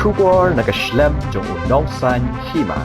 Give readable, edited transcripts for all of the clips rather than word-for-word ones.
Shubor nakaslem jong unongsan Hima.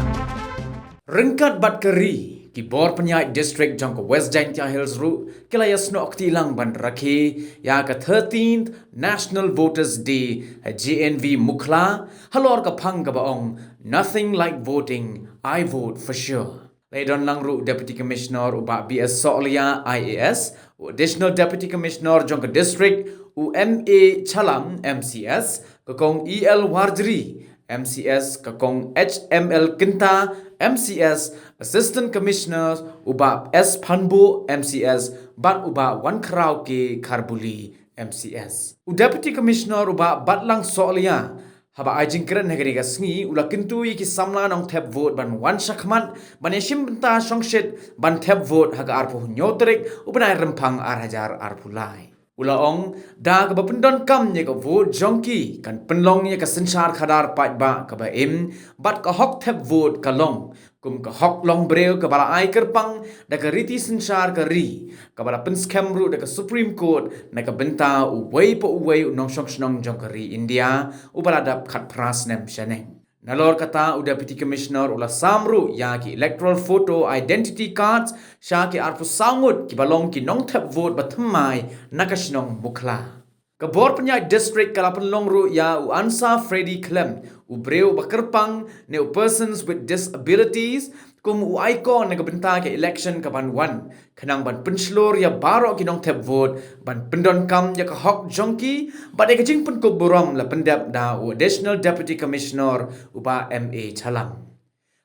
Rengkat bat keri ki bor penyai district jong ke West Jaintia Hills ru kilaya snok tilang ban rakhi ya ka 13th National Voters Day GNV Mukla halor ka phang ka baong nothing like voting, I vote for sure. Laidon lang ru Deputy Commissioner uba BS Solia IAS, Additional Deputy Commissioner jong ke district UMA Chalam MCS, kakong EL Warjri MCS, kakong HML Kyntu MCS, Assistant Commissioners uba S Panbo MCS, bat uba Wan Krau ke Karbuli MCS. Deputy Commissioner uba Batlang Solia haba ajing keren negeri gasngi ula Kyntu ki Samla Nongthep vote ban wan Shakhmat ban yashim benta songshit ban Thep vote haga arpu nyotrek ubanai rempang arhajar arpulai. Ula ong da ka bapendon kam ye ka vote jongki kan penlong ye ka sensar khadar pat ba ka ba im bat ka hok Thep vote ka long kum ka hok long breu ka bala ai kerpang da ka riti sensar ka ri ka bala pen scam ru da ka Supreme Court na ka benta uwei po uwei unong song snong jong ka ri India ubala dap khat pras nem shaneng. Nalor kata Deputy Commissioner ula samru ya ki electoral photo identity cards sya ki arpu sangut ki balong ki Nongthep vote bathmai nakashnong bukla. Kabor penyai district kalapan longru ya u ansa Freddy Clem u breu bakerpang ne u persons with disabilities kum u icon ne kabenta ke election kaban wan kanang ban penslor ya baro ki Nongthep vote ban pendon kam ya ka hok jongki ba de kajing pun ko borom la pendap da u Additional Deputy Commissioner uba MA Chalam.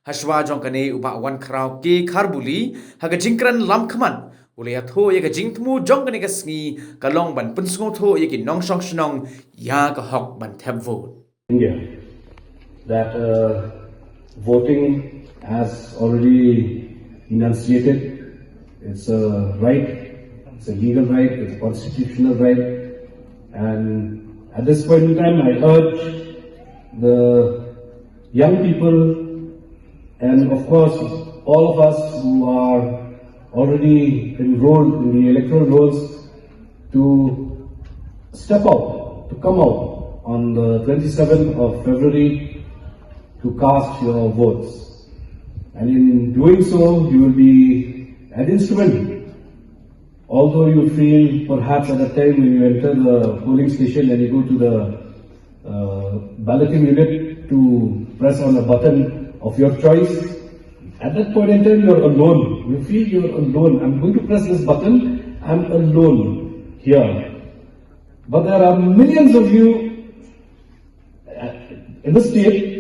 Haswa jongkane uba Wan Krau ke Karbuli haga jingkran lam khaman ulaya tho ye ka jingtmu jongkane ka sngi kalong ban pensngo tho ye ki nong song snong ya ka hok ban Thep vote. India that voting as already enunciated, it's a right, it's a legal right, it's a constitutional right, and at this point in time I urge the young people and of course all of us who are already enrolled in the electoral rolls to step out, to come out on the 27th of February to cast your votes. And in doing so, you will be an instrument. Although you feel perhaps at the time when you enter the polling station and you go to the balloting unit to press on a button of your choice, at that point in time you're alone. You feel you're alone. I'm going to press this button, I'm alone here. But there are millions of you in the state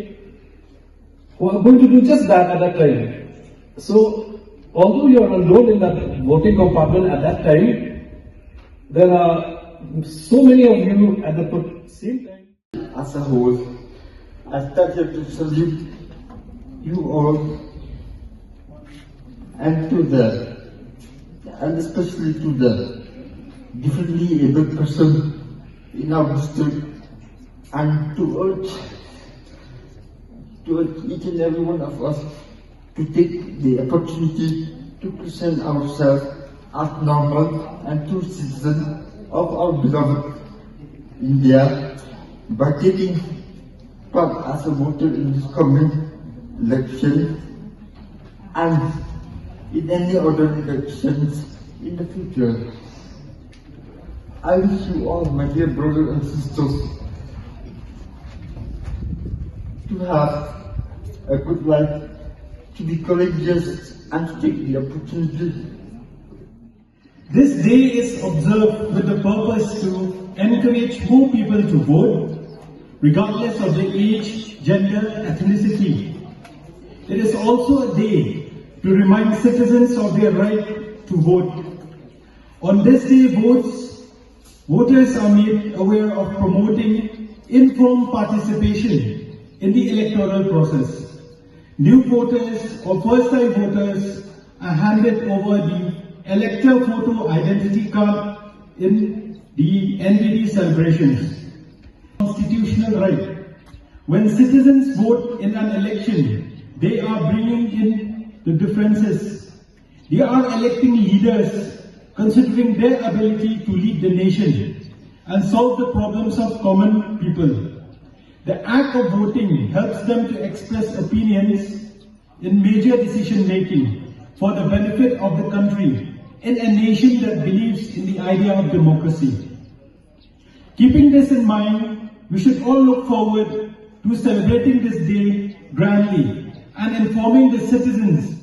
who are going to do just that at that time. So, although you are alone in that voting compartment at that time, there are so many of you at the same time. As a whole, I started to salute you all and especially to the differently able person in our district, and to urge each and every one of us to take the opportunity to present ourselves as normal and true citizens of our beloved India by taking part as a voter in this coming election and in any other elections in the future. I wish you all, my dear brothers and sisters, to have a good life, to be courageous and to take the opportunity. This day is observed with the purpose to encourage more people to vote, regardless of their age, gender, ethnicity. It is also a day to remind citizens of their right to vote. On this day, voters are made aware of promoting informed participation in the electoral process. New voters or first-time voters are handed over the elector photo identity card in the NDD celebrations. Constitutional right. When citizens vote in an election, they are bringing in the differences. They are electing leaders considering their ability to lead the nation and solve the problems of common people. The act of voting helps them to express opinions in major decision making for the benefit of the country in a nation that believes in the idea of democracy. Keeping this in mind, we should all look forward to celebrating this day grandly and informing the citizens